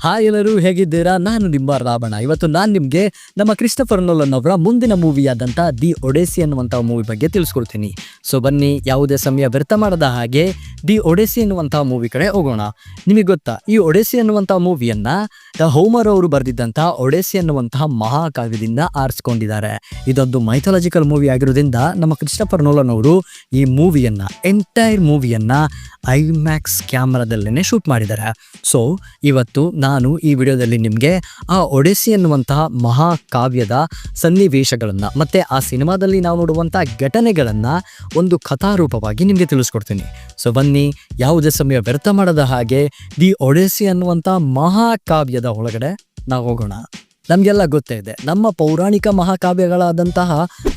Hi ಎಲ್ಲರೂ ಹೇಗಿದ್ದೀರಾ? ನಾನು ನಿಮ್ಮ ರಾವಣ. ಇವತ್ತು ನಾನು ನಿಮಗೆ ನಮ್ಮ ಕ್ರಿಸ್ಟೋಫರ್ ನೋಲನ್ ಅವರ ಮುಂದಿನ ಮೂವಿಯಾದಂಥ ದಿ ಒಡೆಸಿ ಅನ್ನುವಂಥ ಮೂವಿ ಬಗ್ಗೆ ತಿಳಿಸ್ಕೊಡ್ತೀನಿ. ಸೊ ಬನ್ನಿ, ಯಾವುದೇ ಸಮಯ ವ್ಯರ್ಥ ಮಾಡದ ಹಾಗೆ ದಿ ಒಡೆಸಿ ಅನ್ನುವಂಥ ಮೂವಿ ಕಡೆ ಹೋಗೋಣ. ನಿಮಗೆ ಗೊತ್ತಾ, ಈ ಒಡೆಸಿ ಅನ್ನುವಂಥ ಮೂವಿಯನ್ನು ದ ಹೋಮರ್ ಅವರು ಬರೆದಿದ್ದಂಥ ಒಡೆಸಿ ಅನ್ನುವಂತಹ ಮಹಾಕಾವ್ಯದಿಂದ ಆರಿಸ್ಕೊಂಡಿದ್ದಾರೆ. ಇದೊಂದು ಮೈಥಾಲಜಿಕಲ್ ಮೂವಿ ಆಗಿರೋದ್ರಿಂದ ನಮ್ಮ ಕ್ರಿಸ್ಟೋಫರ್ ನೋಲನ್ ಅವರು ಈ ಮೂವಿಯನ್ನು ಎಂಟೈರ್ ಮೂವಿಯನ್ನು ಐಮ್ಯಾಕ್ಸ್ ಕ್ಯಾಮ್ರಾದಲ್ಲೇ ಶೂಟ್ ಮಾಡಿದ್ದಾರೆ. ಸೊ ಇವತ್ತು ನಾನು ಈ ವಿಡಿಯೋದಲ್ಲಿ ನಿಮಗೆ ಆ ಒಡೆಸಿ ಅನ್ನುವಂತಹ ಮಹಾಕಾವ್ಯದ ಸನ್ನಿವೇಶಗಳನ್ನು ಮತ್ತು ಆ ಸಿನಿಮಾದಲ್ಲಿ ನಾವು ನೋಡುವಂಥ ಘಟನೆಗಳನ್ನು ಒಂದು ಕಥಾರೂಪವಾಗಿ ನಿಮಗೆ ತಿಳಿಸ್ಕೊಡ್ತೀನಿ. ಸೊ ಬನ್ನಿ, ಯಾವುದೇ ಸಮಯ ವ್ಯರ್ಥ ಮಾಡದ ಹಾಗೆ ದಿ ಒಡೆಸಿ ಅನ್ನುವಂಥ ಮಹಾಕಾವ್ಯದ ಒಳಗಡೆ ನಾವು ಹೋಗೋಣ. ನಮಗೆಲ್ಲ ಗೊತ್ತೇ ಇದೆ, ನಮ್ಮ ಪೌರಾಣಿಕ ಮಹಾಕಾವ್ಯಗಳಾದಂತಹ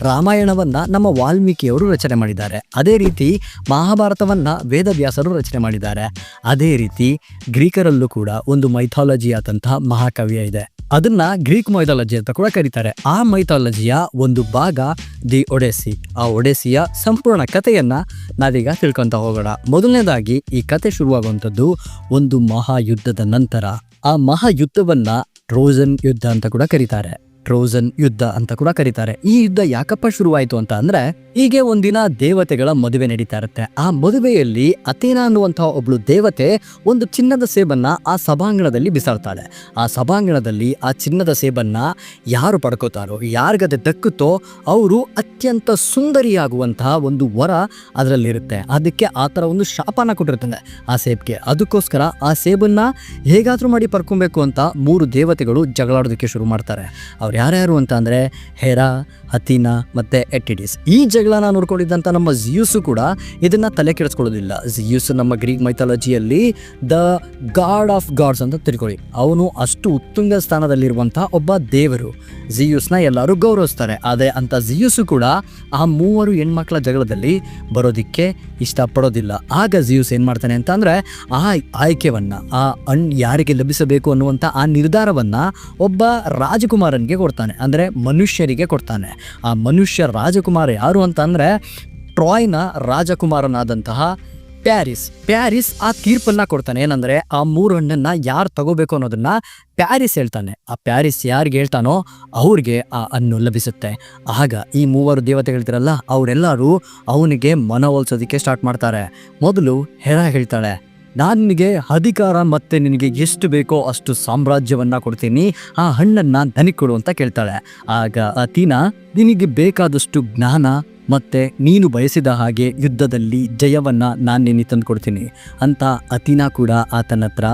ರಾಮಾಯಣವನ್ನು ನಮ್ಮ ವಾಲ್ಮೀಕಿಯವರು ರಚನೆ ಮಾಡಿದ್ದಾರೆ. ಅದೇ ರೀತಿ ಮಹಾಭಾರತವನ್ನು ವೇದವ್ಯಾಸರು ರಚನೆ ಮಾಡಿದ್ದಾರೆ. ಅದೇ ರೀತಿ ಗ್ರೀಕರಲ್ಲೂ ಕೂಡ ಒಂದು ಮೈಥಾಲಜಿ ಆದಂತಹ ಮಹಾಕಾವ್ಯ ಇದೆ. ಅದನ್ನ ಗ್ರೀಕ್ ಮೈಥಾಲಜಿ ಅಂತ ಕೂಡ ಕರೀತಾರೆ. ಆ ಮೈಥಾಲಜಿಯ ಒಂದು ಭಾಗ ದಿ ಒಡೆಸಿ. ಆ ಒಡೆಸಿಯ ಸಂಪೂರ್ಣ ಕಥೆಯನ್ನ ನಾವೀಗ ತಿಳ್ಕೊಂತ ಹೋಗೋಣ. ಮೊದಲನೇದಾಗಿ ಈ ಕತೆ ಶುರುವಾಗುವಂಥದ್ದು ಒಂದು ಮಹಾಯುದ್ಧದ ನಂತರ. ಆ ಮಹಾಯುದ್ಧವನ್ನ ಟ್ರೋಜನ್ ಯುದ್ಧ ಅಂತ ಕೂಡ ಕರೀತಾರೆ. ಈ ಯುದ್ಧ ಯಾಕಪ್ಪ ಶುರುವಾಯಿತು ಅಂತ ಅಂದ್ರೆ, ಹೀಗೆ ಒಂದಿನ ದೇವತೆಗಳ ಮದುವೆ ನಡೀತಾ ಇರುತ್ತೆ. ಆ ಮದುವೆಯಲ್ಲಿ ಅಥೇನಾ ಅನ್ನುವಂತಹ ಒಬ್ಳು ದೇವತೆ ಒಂದು ಚಿನ್ನದ ಸೇಬನ್ನ ಆ ಸಭಾಂಗಣದಲ್ಲಿ ಬಿಸಾಡ್ತಾಳೆ. ಆ ಸಭಾಂಗಣದಲ್ಲಿ ಆ ಚಿನ್ನದ ಸೇಬನ್ನ ಯಾರು ಪಡ್ಕೋತಾರೋ, ಯಾರಿಗದೆ ದಕ್ಕುತ್ತೋ ಅವರು ಅತ್ಯಂತ ಸುಂದರಿಯಾಗುವಂತಹ ಒಂದು ವರ ಅದರಲ್ಲಿರುತ್ತೆ. ಅದಕ್ಕೆ ಆ ಥರ ಒಂದು ಶಾಪನ ಕೊಟ್ಟಿರ್ತಾನೆ ಆ ಸೇಬ್ಗೆ. ಅದಕ್ಕೋಸ್ಕರ ಆ ಸೇಬನ್ನ ಹೇಗಾದ್ರೂ ಮಾಡಿ ಪಡ್ಕೊಬೇಕು ಅಂತ 3 ದೇವತೆಗಳು ಜಗಳಾಡೋದಕ್ಕೆ ಶುರು ಮಾಡ್ತಾರೆ. ಅವ್ರು ಯಾರ್ಯಾರು ಅಂತ ಅಂದರೆ ಹೆರಾ, ಅಥೀನಾ ಮತ್ತು ಎಟಿಡಿಸ್. ಈ ಜಗಳನ ನೋಡ್ಕೊಂಡಿದ್ದಂಥ ನಮ್ಮ ಜಿಯೂಸು ಕೂಡ ಇದನ್ನು ತಲೆ ಕೆಡಿಸ್ಕೊಳ್ಳೋದಿಲ್ಲ. ಜಿಯೂಸ್ ನಮ್ಮ ಗ್ರೀಕ್ ಮೈಥಾಲಜಿಯಲ್ಲಿ ದ ಗಾಡ್ ಆಫ್ ಗಾಡ್ಸ್ ಅಂತ ತಿಳ್ಕೊಳ್ಳಿ. ಅವನು ಅಷ್ಟು ಉತ್ತುಂಗ ಸ್ಥಾನದಲ್ಲಿರುವಂಥ ಒಬ್ಬ ದೇವರು. ಜಿಯೂಸ್ನ ಎಲ್ಲರೂ ಗೌರವಿಸ್ತಾರೆ. ಆದರೆ ಅಂತ ಜಿಯೂಸು ಕೂಡ ಆ 3 ಹೆಣ್ಮಕ್ಳ ಜಗಳದಲ್ಲಿ ಬರೋದಿಕ್ಕೆ ಇಷ್ಟಪಡೋದಿಲ್ಲ. ಆಗ ಜಿಯೂಸ್ ಏನು ಮಾಡ್ತಾನೆ ಅಂತ ಅಂದರೆ, ಆ ಆಯ್ಕೆಯನ್ನು ಯಾರಿಗೆ ಲಭಿಸಬೇಕು ಅನ್ನುವಂಥ ಆ ನಿರ್ಧಾರವನ್ನು ಒಬ್ಬ ರಾಜಕುಮಾರನಿಗೆ ಕೊಡ್ತಾನೆ, ಅಂದರೆ ಮನುಷ್ಯರಿಗೆ ಕೊಡ್ತಾನೆ. ಆ ಮನುಷ್ಯ ರಾಜಕುಮಾರ ಯಾರು ಅಂತ ಅಂದರೆ ಟ್ರಾಯ್ನ ರಾಜಕುಮಾರನಾದಂತಹ ಪ್ಯಾರಿಸ್ ಆ ತೀರ್ಪನ್ನ ಕೊಡ್ತಾನೆ. ಏನಂದರೆ ಆ 3 ಹಣ್ಣನ್ನು ಯಾರು ತಗೋಬೇಕು ಅನ್ನೋದನ್ನ ಪ್ಯಾರಿಸ್ ಹೇಳ್ತಾನೆ. ಆ ಪ್ಯಾರಿಸ್ ಯಾರಿಗೆ ಹೇಳ್ತಾನೋ ಅವ್ರಿಗೆ ಆ ಹಣ್ಣು ಲಭಿಸುತ್ತೆ. ಆಗ ಈ 3 ದೇವತೆಗಳಿರ್ತಾರಲ್ಲ, ಅವರೆಲ್ಲರೂ ಅವನಿಗೆ ಮನವೊಲಿಸೋದಕ್ಕೆ ಸ್ಟಾರ್ಟ್ ಮಾಡ್ತಾರೆ. ಮೊದಲು ಹೆರಾ ಹೇಳ್ತಾಳೆ, ನಾನು ನಿನಗೆ ಅಧಿಕಾರ ಮತ್ತು ನಿನಗೆ ಎಷ್ಟು ಬೇಕೋ ಅಷ್ಟು ಸಾಮ್ರಾಜ್ಯವನ್ನು ಕೊಡ್ತೀನಿ, ಆ ಹಣ್ಣನ್ನು ನನಗೆ ಕೊಡು ಅಂತ ಕೇಳ್ತಾಳೆ. ಆಗ ಅಥೀನಾ, ನಿನಗೆ ಬೇಕಾದಷ್ಟು ಜ್ಞಾನ ಮತ್ತು ನೀನು ಬಯಸಿದ ಹಾಗೆ ಯುದ್ಧದಲ್ಲಿ ಜಯವನ್ನು ನಾನು ನಿನಗೆ ತಂದು ಕೊಡ್ತೀನಿ ಅಂತ ಅಥೀನಾ ಕೂಡ ಆತನ ಹತ್ರ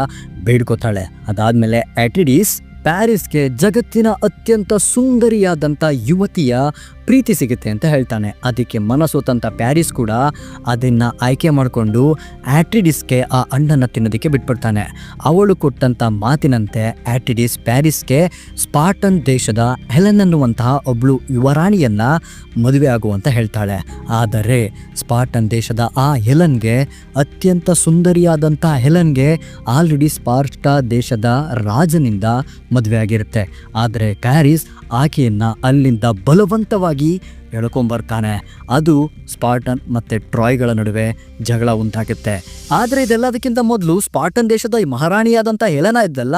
ಬೇಡ್ಕೋತಾಳೆ. ಅದಾದಮೇಲೆ ಎಟಿಡಿಸ್ ಪ್ಯಾರಿಸ್ಗೆ ಜಗತ್ತಿನ ಅತ್ಯಂತ ಸುಂದರಿಯಾದಂಥ ಯುವತಿಯ ಪ್ರೀತಿ ಸಿಗುತ್ತೆ ಅಂತ ಹೇಳ್ತಾನೆ. ಅದಕ್ಕೆ ಮನಸೋತಂಥ ಪ್ಯಾರಿಸ್ ಕೂಡ ಅದನ್ನು ಆಯ್ಕೆ ಮಾಡಿಕೊಂಡು ಆಟಿಡಿಸ್ಗೆ ಆ ಹಣ್ಣನ್ನು ತಿನ್ನೋದಕ್ಕೆ ಬಿಟ್ಬಿಡ್ತಾನೆ. ಅವಳು ಕೊಟ್ಟಂಥ ಮಾತಿನಂತೆ ಆಟಿಡಿಸ್ ಪ್ಯಾರಿಸ್ಗೆ ಸ್ಪಾರ್ಟನ್ ದೇಶದ ಹೆಲೆನ್ ಅನ್ನುವಂತಹ ಒಬ್ಬಳು ಯುವರಾಣಿಯನ್ನು ಮದುವೆ ಆಗುವಂತ ಹೇಳ್ತಾಳೆ. ಆದರೆ ಸ್ಪಾರ್ಟನ್ ದೇಶದ ಆ ಹೆಲೆನ್ಗೆ, ಅತ್ಯಂತ ಸುಂದರಿಯಾದಂಥ ಹೆಲೆನ್ಗೆ ಆಲ್ರೆಡಿ ಸ್ಪಾರ್ಟಾ ದೇಶದ ರಾಜನಿಂದ ಮದುವೆ ಆಗಿರುತ್ತೆ. ಆದರೆ ಪ್ಯಾರಿಸ್ ಆಕೆಯನ್ನು ಅಲ್ಲಿಂದ ಬಲವಂತವಾಗಿ ಎಳ್ಕೊಂಬರ್ತಾನೆ. ಅದು ಸ್ಪಾರ್ಟನ್ ಮತ್ತು ಟ್ರಾಯ್ಗಳ ನಡುವೆ ಜಗಳ ಉಂಟಾಗುತ್ತೆ. ಆದರೆ ಇದೆಲ್ಲದಕ್ಕಿಂತ ಮೊದಲು ಸ್ಪಾರ್ಟನ್ ದೇಶದ ಮಹಾರಾಣಿಯಾದಂಥ ಹೆಲೆನಾ ಇದ್ದಲ್ಲ,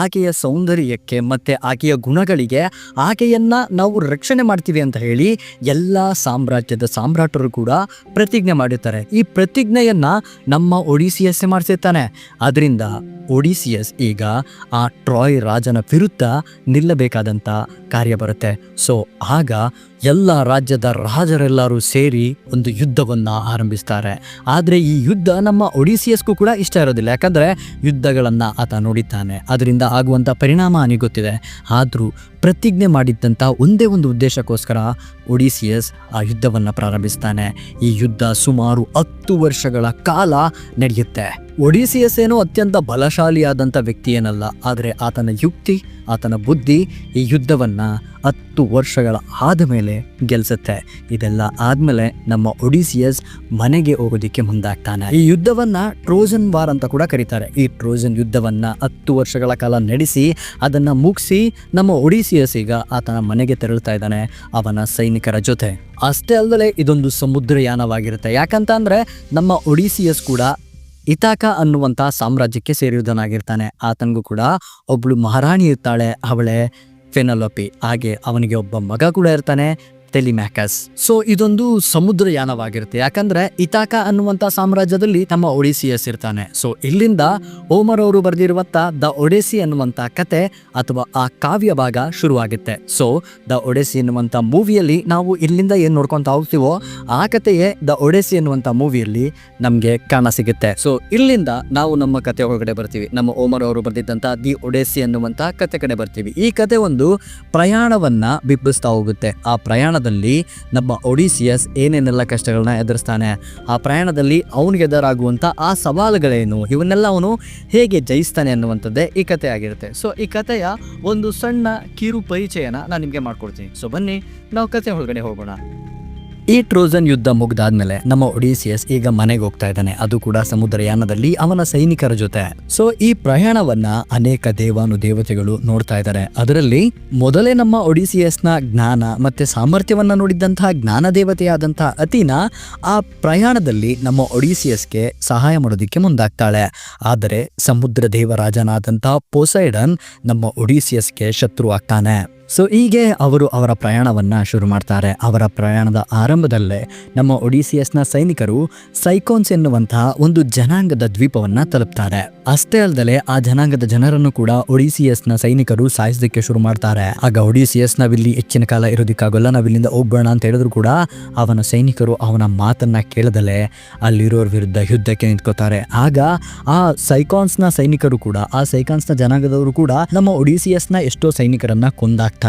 ಆಕೆಯ ಸೌಂದರ್ಯಕ್ಕೆ ಮತ್ತು ಆಕೆಯ ಗುಣಗಳಿಗೆ ಆಕೆಯನ್ನು ನಾವು ರಕ್ಷಣೆ ಮಾಡ್ತೀವಿ ಅಂತ ಹೇಳಿ ಎಲ್ಲ ಸಾಮ್ರಾಜ್ಯದ ಸಾಮ್ರಾಟರು ಕೂಡ ಪ್ರತಿಜ್ಞೆ ಮಾಡಿರ್ತಾರೆ. ಈ ಪ್ರತಿಜ್ಞೆಯನ್ನು ನಮ್ಮ ಒಡಿಸಿಯಸ್ಸೇ ಮಾಡಿಸಿರ್ತಾನೆ. ಅದರಿಂದ ಒಡಿಸಿಯಸ್ ಈಗ ಆ ಟ್ರಾಯ್ ರಾಜನ ವಿರುದ್ಧ ನಿಲ್ಲಬೇಕಾದಂಥ ಕಾರ್ಯ ಬರುತ್ತೆ. ಸೊ ಆಗ ಎಲ್ಲ ರಾಜ್ಯದ ರಾಜರೆಲ್ಲರೂ ಸೇರಿ ಒಂದು ಯುದ್ಧವನ್ನು ಆರಂಭಿಸ್ತಾರೆ. ಆದರೆ ಈ ಯುದ್ಧ ನಮ್ಮ ಒಡಿಸಿಯಸ್ಗೂ ಕೂಡ ಇಷ್ಟ ಇರೋದಿಲ್ಲ, ಯಾಕಂದರೆ ಯುದ್ಧಗಳನ್ನು ಆತ ನೋಡಿದ್ದಾನೆ. ಅದರಿಂದ ಆಗುವಂಥ ಪರಿಣಾಮ ಅವನಿಗೆ ಗೊತ್ತಿದೆ. ಆದರೂ ಪ್ರತಿಜ್ಞೆ ಮಾಡಿದ್ದಂಥ ಒಂದೇ ಒಂದು ಉದ್ದೇಶಕ್ಕೋಸ್ಕರ ಒಡಿಸಿಯಸ್ ಆ ಯುದ್ಧವನ್ನು ಪ್ರಾರಂಭಿಸ್ತಾನೆ. ಈ ಯುದ್ಧ ಸುಮಾರು 10 ವರ್ಷಗಳ ಕಾಲ ನಡೆಯುತ್ತೆ. ಒಡಿಸಿಯಸ್ ಏನೋ ಅತ್ಯಂತ ಬಲಶಾಲಿಯಾದಂಥ ವ್ಯಕ್ತಿ ಏನಲ್ಲ, ಆದರೆ ಆತನ ಯುಕ್ತಿ, ಆತನ ಬುದ್ಧಿ ಈ ಯುದ್ಧವನ್ನು 10 ವರ್ಷಗಳ ಆದಮೇಲೆ ಗೆಲ್ಲಿಸುತ್ತೆ. ಇದೆಲ್ಲ ಆದಮೇಲೆ ನಮ್ಮ ಒಡಿಸಿಯಸ್ ಮನೆಗೆ ಹೋಗೋದಕ್ಕೆ ಮುಂದಾಗ್ತಾನೆ. ಈ ಯುದ್ಧವನ್ನು ಟ್ರೋಜನ್ ವಾರ್ ಅಂತ ಕೂಡ ಕರೀತಾರೆ. ಈ ಟ್ರೋಜನ್ ಯುದ್ಧವನ್ನು 10 ವರ್ಷಗಳ ಕಾಲ ನಡೆಸಿ ಅದನ್ನು ಮುಗಿಸಿ ನಮ್ಮ ಒಡಿಸಿಯಸ್ ಈಗ ಆತನ ಮನೆಗೆ ತೆರಳುತ್ತಾ ಇದ್ದಾನೆ ಅವನ ಸೈನಿಕರ ಜೊತೆ. ಅಷ್ಟೇ ಅಲ್ಲದೆ ಇದೊಂದು ಸಮುದ್ರಯಾನವಾಗಿರುತ್ತೆ. ಯಾಕಂತ ಅಂದರೆ ನಮ್ಮ ಒಡಿಸಿಯಸ್ ಕೂಡ ಇತಾಕ ಅನ್ನುವಂತ ಸಾಮ್ರಾಜ್ಯಕ್ಕೆ ಸೇರಿರುವುದನಾಗಿರ್ತಾನೆ. ಆತನಿಗೂ ಕೂಡ ಒಬ್ಳು ಮಹಾರಾಣಿ ಇರ್ತಾಳೆ, ಅವಳೇ ಫೆನಲೋಪಿ. ಹಾಗೆ ಅವನಿಗೆ ಒಬ್ಬ ಮಗ ಕೂಡ ಇರ್ತಾನೆ, ಟೆಲಿಮ್ಯಾಕಸ್. ಸೊ ಇದೊಂದು ಸಮುದ್ರಯಾನವಾಗಿರುತ್ತೆ, ಯಾಕಂದ್ರೆ ಇತಾಕ ಅನ್ನುವಂತ ಸಾಮ್ರಾಜ್ಯದಲ್ಲಿ ನಮ್ಮ ಒಡಿಸಿಯಸ್ ಇರ್ತಾನೆ. ಸೊ ಇಲ್ಲಿಂದ ಹೋಮರ್ ಅವರು ಬರೆದಿರುವಂತ ದ ಒಡೆಸಿ ಅನ್ನುವಂತ ಕತೆ ಅಥವಾ ಆ ಕಾವ್ಯ ಭಾಗ ಶುರುವಾಗುತ್ತೆ. ಸೊ ದ ಒಡೆಸಿ ಎನ್ನುವಂತ ಮೂವಿಯಲ್ಲಿ ನಾವು ಇಲ್ಲಿಂದ ಏನ್ ನೋಡ್ಕೊಂತ ಹೋಗ್ತೀವೋ ಆ ಕಥೆಯೇ ದ ಒಡೆಸಿ ಎನ್ನುವಂತ ಮೂವಿಯಲ್ಲಿ ನಮ್ಗೆ ಕಾಣ ಸಿಗುತ್ತೆ. ಸೊ ಇಲ್ಲಿಂದ ನಾವು ನಮ್ಮ ಕತೆ ಒಳಗಡೆ ಬರ್ತೀವಿ. ನಮ್ಮ ಹೋಮರ್ ಅವರು ಬರೆದಿದ್ದಂತ ದಿ ಒಡೆಸಿ ಅನ್ನುವಂತ ಕತೆ ಕಡೆ ಬರ್ತೀವಿ. ಈ ಕತೆ ಒಂದು ಪ್ರಯಾಣವನ್ನ ಬಿಂಬಿಸ್ತಾ ಹೋಗುತ್ತೆ. ಆ ಪ್ರಯಾಣದಲ್ಲಿ ನಮ್ಮ ಒಡಿಸಿಯಸ್ ಏನೇನೆಲ್ಲ ಕಷ್ಟಗಳನ್ನ ಎದುರಿಸ್ತಾನೆ, ಆ ಪ್ರಯಾಣದಲ್ಲಿ ಅವನಿಗೆ ಎದುರಾಗುವಂತ ಆ ಸವಾಲುಗಳೇನು, ಇವನ್ನೆಲ್ಲ ಅವನು ಹೇಗೆ ಜಯಿಸ್ತಾನೆ ಅನ್ನುವಂಥದ್ದೇ ಈ ಕತೆ ಆಗಿರುತ್ತೆ. ಸೊ ಈ ಕಥೆಯ ಒಂದು ಸಣ್ಣ ಕಿರು ಪರಿಚಯನ ನಾನು ನಿಮಗೆ ಮಾಡ್ಕೊಡ್ತೀನಿ. ಸೊ ಬನ್ನಿ ನಾವು ಕತೆ ಒಳಗಡೆ ಹೋಗೋಣ. ಈ ಟ್ರೋಜನ್ ಯುದ್ಧ ಮುಗ್ದಾದ್ಮೇಲೆ ನಮ್ಮ ಒಡಿಸಿಯಸ್ ಈಗ ಮನೆಗೆ ಹೋಗ್ತಾ ಇದ್ದಾನೆ, ಅದು ಕೂಡ ಸಮುದ್ರಯಾನದಲ್ಲಿ ಅವನ ಸೈನಿಕರ ಜೊತೆ. ಸೊ ಈ ಪ್ರಯಾಣವನ್ನ ಅನೇಕ ದೇವಾನುದೇವತೆಗಳು ನೋಡ್ತಾ ಇದ್ದಾರೆ. ಅದರಲ್ಲಿ ಮೊದಲೇ ನಮ್ಮ ಒಡಿಸಿಯಸ್ನ ಜ್ಞಾನ ಮತ್ತೆ ಸಾಮರ್ಥ್ಯವನ್ನ ನೋಡಿದ್ದಂತಹ ಜ್ಞಾನ ದೇವತೆಯಾದಂತಹ ಅತೀನಾ ಆ ಪ್ರಯಾಣದಲ್ಲಿ ನಮ್ಮ ಒಡಿಸಿಯಸ್ಗೆ ಸಹಾಯ ಮಾಡೋದಿಕ್ಕೆ ಮುಂದಾಗ್ತಾಳೆ. ಆದರೆ ಸಮುದ್ರ ದೇವರಾಜನಾದಂತಹ ಪೊಸೈಡನ್ ನಮ್ಮ ಒಡಿಸಿಯಸ್ಗೆ ಶತ್ರು ಆಗ್ತಾನೆ. ಸೊ ಹೀಗೆ ಅವರು ಅವರ ಪ್ರಯಾಣವನ್ನ ಶುರು ಮಾಡ್ತಾರೆ. ಅವರ ಪ್ರಯಾಣದ ಆರಂಭದಲ್ಲೇ ನಮ್ಮ ಒಡಿಸಿಯಸ್ನ ಸೈನಿಕರು ಸೈಕೋನ್ಸ್ ಎನ್ನುವಂತಹ ಒಂದು ಜನಾಂಗದ ದ್ವೀಪವನ್ನ ತಲುಪ್ತಾರೆ. ಅಷ್ಟೇ ಅಲ್ಲದೆ ಆ ಜನಾಂಗದ ಜನರನ್ನು ಕೂಡ ಒಡಿಸಿಯಸ್ನ ಸೈನಿಕರು ಸಾಯಿಸೋದಕ್ಕೆ ಶುರು ಮಾಡ್ತಾರೆ. ಆಗ ಒಡಿಸಿಯಸ್ ನಾವಿಲ್ಲಿ ಹೆಚ್ಚಿನ ಕಾಲ ಇರೋದಕ್ಕಾಗಲ್ಲ, ನಾವಿಲ್ಲಿಂದ ಹೋಗ್ಬೇಡ ಅಂತ ಹೇಳಿದ್ರು ಕೂಡ ಅವನ ಸೈನಿಕರು ಅವನ ಮಾತನ್ನ ಕೇಳದಲೆ ಅಲ್ಲಿರೋರ ವಿರುದ್ಧ ಯುದ್ಧಕ್ಕೆ ನಿಂತ್ಕೋತಾರೆ. ಆಗ ಆ ಸೈಕಾನ್ಸ್ನ ಸೈನಿಕರು ಕೂಡ, ಆ ಸೈಕಾನ್ಸ್ನ ಜನಾಂಗದವರು ಕೂಡ ನಮ್ಮ ಒಡಿಸಿಯಸ್ನ ಎಷ್ಟೋ ಸೈನಿಕರನ್ನ ಕೊಂದಾಗ್ತಾರೆ.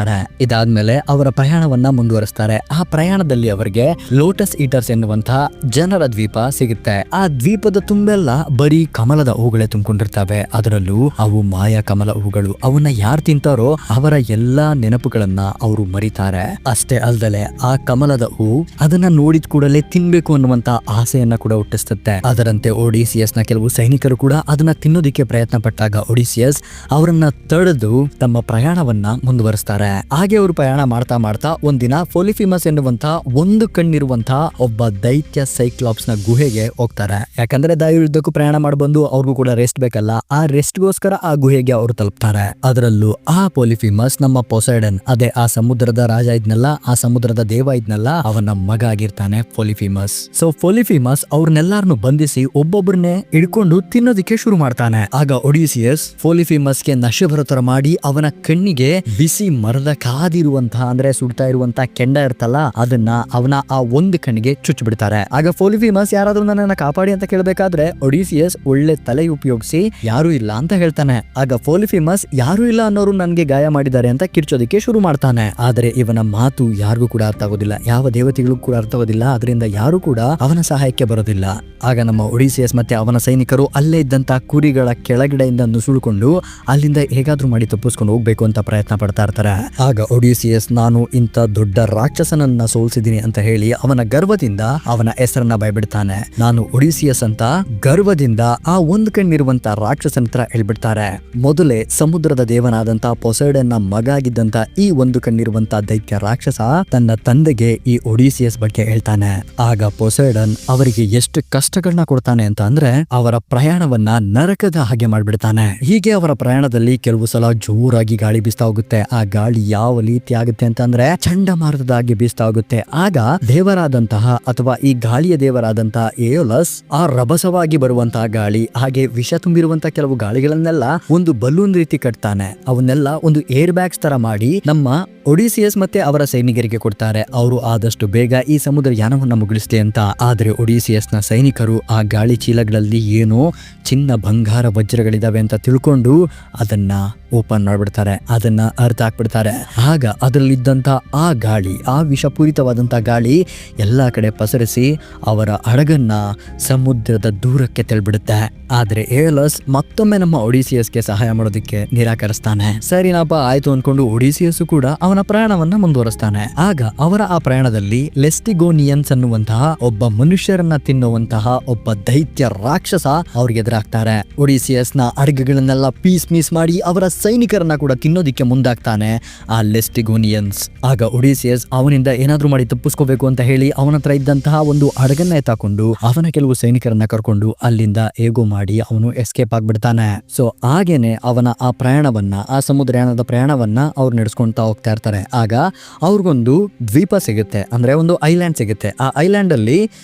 ಇದಾದ್ಮೇಲೆ ಅವರ ಪ್ರಯಾಣವನ್ನ ಮುಂದುವರಿಸ್ತಾರೆ. ಆ ಪ್ರಯಾಣದಲ್ಲಿ ಅವರಿಗೆ ಲೋಟಸ್ ಈಟರ್ಸ್ ಎನ್ನುವಂತಹ ಜನರ ದ್ವೀಪ ಸಿಗುತ್ತೆ. ಆ ದ್ವೀಪದ ತುಂಬೆಲ್ಲ ಬರೀ ಕಮಲದ ಹೂಗಳೇ ತುಂಬಿಕೊಂಡಿರ್ತವೆ. ಅದರಲ್ಲೂ ಅವು ಮಾಯಾ ಕಮಲ ಹೂಗಳು. ಅವನ್ನ ಯಾರು ತಿಂತಾರೋ ಅವರ ಎಲ್ಲಾ ನೆನಪುಗಳನ್ನ ಅವರು ಮರಿತಾರೆ. ಅಷ್ಟೇ ಅಲ್ದಲೆ ಆ ಕಮಲದ ಹೂ ಅದನ್ನ ನೋಡಿದ ಕೂಡಲೇ ತಿನ್ಬೇಕು ಅನ್ನುವಂತ ಆಸೆಯನ್ನ ಕೂಡ ಹುಟ್ಟಿಸುತ್ತೆ. ಅದರಂತೆ ಒಡಿಸಿಯಸ್ ನ ಕೆಲವು ಸೈನಿಕರು ಕೂಡ ಅದನ್ನ ತಿನ್ನೋದಿಕ್ಕೆ ಪ್ರಯತ್ನ ಪಟ್ಟಾಗ ಒಡಿಸಿಯಸ್ ಅವರನ್ನ ತಡೆದು ತಮ್ಮ ಪ್ರಯಾಣವನ್ನ ಮುಂದುವರಿಸ್ತಾರೆ. ಹಾಗೆ ಅವರು ಪ್ರಯಾಣ ಮಾಡ್ತಾ ಮಾಡ್ತಾ ಒಂದಿನ ಫೋಲಿಫಿಮಸ್ ಎನ್ನುವಂತ ಒಂದು ಕಣ್ಣಿರುವಂತಹ ಒಬ್ಬ ದೈತ್ಯ ಸೈಕ್ಲಾಪ್ಸ್ ನ ಗುಹೆಗೆ ಹೋಗ್ತಾರೆ. ಯಾಕಂದ್ರೆ ಯುದ್ಧಕ್ಕೂ ಪ್ರಯಾಣ ಮಾಡಿ ಬಂದು ಅವ್ರಿಗೂ ಕೂಡ ರೆಸ್ಟ್ ಬೇಕಲ್ಲ, ಆ ರೆಸ್ಟ್ಗೋಸ್ಕರ ಆ ಗುಹೆಗೆ ಅವರು ತಲುಪ್ತಾರೆ. ಅದರಲ್ಲೂ ಆ ಪೊಲಿಫಿಮಸ್ ನಮ್ಮ ಪೊಸೈಡನ್, ಅದೇ ಆ ಸಮುದ್ರದ ರಾಜ ಇದ್ನಲ್ಲ, ಆ ಸಮುದ್ರದ ದೇವ ಇದ್ನಲ್ಲ, ಅವನ ಮಗ ಆಗಿರ್ತಾನೆ ಫೋಲಿಫಿಮಸ್. ಸೊ ಫೋಲಿಫಿಮಸ್ ಅವ್ರನ್ನೆಲ್ಲಾರನ್ನು ಬಂಧಿಸಿ ಒಬ್ಬೊಬ್ಬರನ್ನೇ ಹಿಡ್ಕೊಂಡು ತಿನ್ನೋದಿಕ್ಕೆ ಶುರು ಮಾಡ್ತಾನೆ. ಆಗ ಒಡಿಸಿಯಸ್ ಫೋಲಿಫಿಮಸ್ಗೆ ನಶೆ ಬರೋ ತರ ಮಾಡಿ ಅವನ ಕಣ್ಣಿಗೆ ಬಿಸಿ ಮರದ ಕಾದಿರುವಂತಹ, ಅಂದ್ರೆ ಸುಡ್ತಾ ಇರುವಂತಹ ಕೆಂಡ ಇರ್ತಲ್ಲ, ಅದನ್ನ ಅವನ ಆ ಒಂದು ಕಣ್ಣಿಗೆ ಚುಚ್ಚಿಬಿಡ್ತಾರೆ. ಆಗ ಫೋಲಿಫಿಮಸ್ ಯಾರಾದ್ರೂ ನನ್ನನ್ನ ಕಾಪಾಡಿ ಅಂತ ಕೇಳಬೇಕಾದ್ರೆ ಒಡಿಸಿಯಸ್ ಒಳ್ಳೆ ತಲೆ ಉಪಯೋಗಿಸಿ ಯಾರು ಇಲ್ಲ ಅಂತ ಹೇಳ್ತಾನೆ. ಆಗ ಫೋಲಿಫಿಮಸ್ ಯಾರು ಇಲ್ಲ ಅನ್ನೋರು ನನ್ಗೆ ಗಾಯ ಮಾಡಿದ್ದಾರೆ ಅಂತ ಕಿರ್ಚೋದಿಕ್ಕೆ ಶುರು ಮಾಡ್ತಾನೆ. ಆದ್ರೆ ಇವನ ಮಾತು ಯಾರಿಗೂ ಕೂಡ ಅರ್ಥ ಆಗೋದಿಲ್ಲ, ಯಾವ ದೇವತೆಗಳಿಗೂ ಕೂಡ ಅರ್ಥವಾಗೋದಿಲ್ಲ. ಅದರಿಂದ ಯಾರು ಕೂಡ ಅವನ ಸಹಾಯಕ್ಕೆ ಬರೋದಿಲ್ಲ. ಆಗ ನಮ್ಮ ಒಡಿಸಿಯಸ್ ಮತ್ತೆ ಅವನ ಸೈನಿಕರು ಅಲ್ಲೇ ಇದ್ದಂತ ಕುರಿಗಳ ಕೆಳಗಡೆಯಿಂದ ನುಸುಳುಕೊಂಡು ಅಲ್ಲಿಂದ ಹೇಗಾದ್ರೂ ಮಾಡಿ ತಪ್ಪಿಸ್ಕೊಂಡು ಹೋಗ್ಬೇಕು ಅಂತ ಪ್ರಯತ್ನ ಪಡ್ತಾ ಇರ್ತಾರೆ. ಆಗ ಒಡಿಸಿಯಸ್ ನಾನು ಇಂಥ ದೊಡ್ಡ ರಾಕ್ಷಸನನ್ನ ಸೋಲಿಸಿದ್ದೀನಿ ಅಂತ ಹೇಳಿ ಅವನ ಗರ್ವದಿಂದ ಅವನ ಹೆಸರನ್ನ ಬೈಬಿಡ್ತಾನೆ. ನಾನು ಒಡಿಸಿಯಸ್ ಅಂತ ಗರ್ವದಿಂದ ಆ ಒಂದು ಕಣ್ಣಿರುವಂತ ರಾಕ್ಷಸನ ಹತ್ರ ಹೇಳ್ಬಿಡ್ತಾರೆ. ಮೊದಲೇ ಸಮುದ್ರದ ದೇವನಾದಂತ ಪೊಸೈಡನ್ನ ಮಗ ಆಗಿದ್ದಂತ ಈ ಒಂದು ಕಣ್ಣಿರುವಂತ ದೈತ್ಯ ರಾಕ್ಷಸ ತನ್ನ ತಂದೆಗೆ ಈ ಒಡಿಸಿಯಸ್ ಬಗ್ಗೆ ಹೇಳ್ತಾನೆ. ಆಗ ಪೊಸೈಡನ್ ಅವರಿಗೆ ಎಷ್ಟು ಕಷ್ಟಗಳನ್ನ ಕೊಡ್ತಾನೆ ಅಂತ ಅಂದ್ರೆ ಅವರ ಪ್ರಯಾಣವನ್ನ ನರಕದ ಹಾಗೆ ಮಾಡ್ಬಿಡ್ತಾನೆ. ಹೀಗೆ ಅವರ ಪ್ರಯಾಣದಲ್ಲಿ ಕೆಲವು ಸಲ ಜೋರಾಗಿ ಗಾಳಿ ಬೀಸ್ತಾ ಹೋಗುತ್ತೆ. ಆ ಗಾಳಿ ಯಾವ ರೀತಿ ಆಗುತ್ತೆ ಅಂತ ಅಂದ್ರೆ ಚಂಡಮಾರುತದಾಗಿ ಬೀಸ್ತಾ ಹೋಗುತ್ತೆ. ಆಗ ದೇವರಾದಂತಹ ಅಥವಾ ಈ ಗಾಳಿಯ ದೇವರಾದಂತಹ ಏಯೋಲಸ್ ಆ ರಭಸವಾಗಿ ಬರುವಂತಹ ಗಾಳಿ ಹಾಗೆ ವಿಷ ತುಂಬಿರುವಂತಹ ಕೆಲವು ಗಾಳಿಗಳನ್ನೆಲ್ಲ ಒಂದು ಬಲೂನ್ ರೀತಿ ಕಟ್ತಾನೆ. ಅವನ್ನೆಲ್ಲ ಒಂದು ಏರ್ ಬ್ಯಾಗ್ಸ್ ತರ ಮಾಡಿ ನಮ್ಮ ಒಡಿಸಿಯಸ್ ಮತ್ತೆ ಅವರ ಸೈನಿಕರಿಗೆ ಕೊಡ್ತಾರೆ. ಅವರು ಆದಷ್ಟು ಬೇಗ ಈ ಸಮುದ್ರ ಯಾನವನ್ನ ಮುಗಿಸ್ಲಿ ಅಂತ. ಆದ್ರೆ ಒಡಿಸಿಯಸ್ ನ ಸೈನಿಕರು ಆ ಗಾಳಿ ಚೀಲಗಳಲ್ಲಿ ಏನೋ ಚಿನ್ನ ಬಂಗಾರ ವಜ್ರಗಳಿದಾವೆ ಅಂತ ತಿಳ್ಕೊಂಡು ಅದನ್ನ ಓಪನ್ ಮಾಡ್ಬಿಡ್ತಾರೆ, ಅದನ್ನ ಅರ್ಥ ಹಾಕ್ಬಿಡ್ತಾರೆ. ಆಗ ಅದರಲ್ಲಿದ್ದಂತ ಆ ಗಾಳಿ, ಆ ವಿಷಪೂರಿತವಾದಂತ ಗಾಳಿ ಎಲ್ಲಾ ಕಡೆ ಪಸರಿಸಿ ಅವರ ಹಡಗನ್ನ ಸಮುದ್ರದ ದೂರಕ್ಕೆ ತೆಳ್ಬಿಡುತ್ತೆ. ಆದ್ರೆ ಏಲಸ್ ಮತ್ತೊಮ್ಮೆ ನಮ್ಮ ಒಡಿಸಿಯಸ್ಗೆ ಸಹಾಯ ಮಾಡೋದಕ್ಕೆ ನಿರಾಕರಿಸ್ತಾನೆ. ಸರಿನಪ್ಪ ಆಯ್ತು ಅನ್ಕೊಂಡು ಒಡಿಸಿಯಸ್ ಕೂಡ ಅವನ ಅವನ ಪ್ರಯಾಣವನ್ನ ಮುಂದುವರಿಸ್ತಾನೆ. ಆಗ ಅವರ ಆ ಪ್ರಯಾಣದಲ್ಲಿ ಲೆಸ್ಟಿಗೋನಿಯನ್ಸ್ ಅನ್ನುವಂತಹ ಒಬ್ಬ ಮನುಷ್ಯರನ್ನ ತಿನ್ನುವಂತಹ ಒಬ್ಬ ದೈತ್ಯ ರಾಕ್ಷಸ ಅವ್ರಿಗೆ ಎದುರಾಗ್ತಾರೆ. ಒಡಿಸಿಯಸ್ ನ ಅಡಗುಗಳನ್ನೆಲ್ಲ ಪೀಸ್ ಮಾಡಿ ಅವರ ಸೈನಿಕರನ್ನ ಕೂಡ ತಿನ್ನೋದಿಕ್ಕೆ ಮುಂದಾಗ್ತಾನೆ ಆ ಲೆಸ್ಟಿಗೋನಿಯನ್ಸ್. ಆಗ ಒಡಿಸಿಯಸ್ ಅವನಿಂದ ಏನಾದ್ರೂ ಮಾಡಿ ತಪ್ಪಿಸ್ಕೋಬೇಕು ಅಂತ ಹೇಳಿ ಅವನ ಹತ್ರ ಇದ್ದಂತಹ ಒಂದು ಹಡಗನ್ನ ಎತ್ತಾಕೊಂಡು ಅವನ ಕೆಲವು ಸೈನಿಕರನ್ನ ಕರ್ಕೊಂಡು ಅಲ್ಲಿಂದ ಹೇಗೋ ಮಾಡಿ ಅವನು ಎಸ್ಕೇಪ್ ಆಗ್ಬಿಡ್ತಾನೆ. ಸೊ ಹಾಗೇನೆ ಅವನ ಆ ಪ್ರಯಾಣವನ್ನ, ಆ ಸಮುದ್ರಯಾನದ ಪ್ರಯಾಣವನ್ನ ಅವ್ರು ನಡೆಸ್ಕೊಂತಾ ಹೋಗ್ತಾ ಇರ್ತಾರೆ. ಆಗ ಅವ್ರಿಗೊಂದು ದ್ವೀಪ ಸಿಗುತ್ತೆ, ಅಂದ್ರೆ ಒಂದು ಐಲ್ಯಾಂಡ್ ಸಿಗುತ್ತೆ. ಆ ಐಲ್ಯಾಂಡ್ ಅಲ್ಲಿ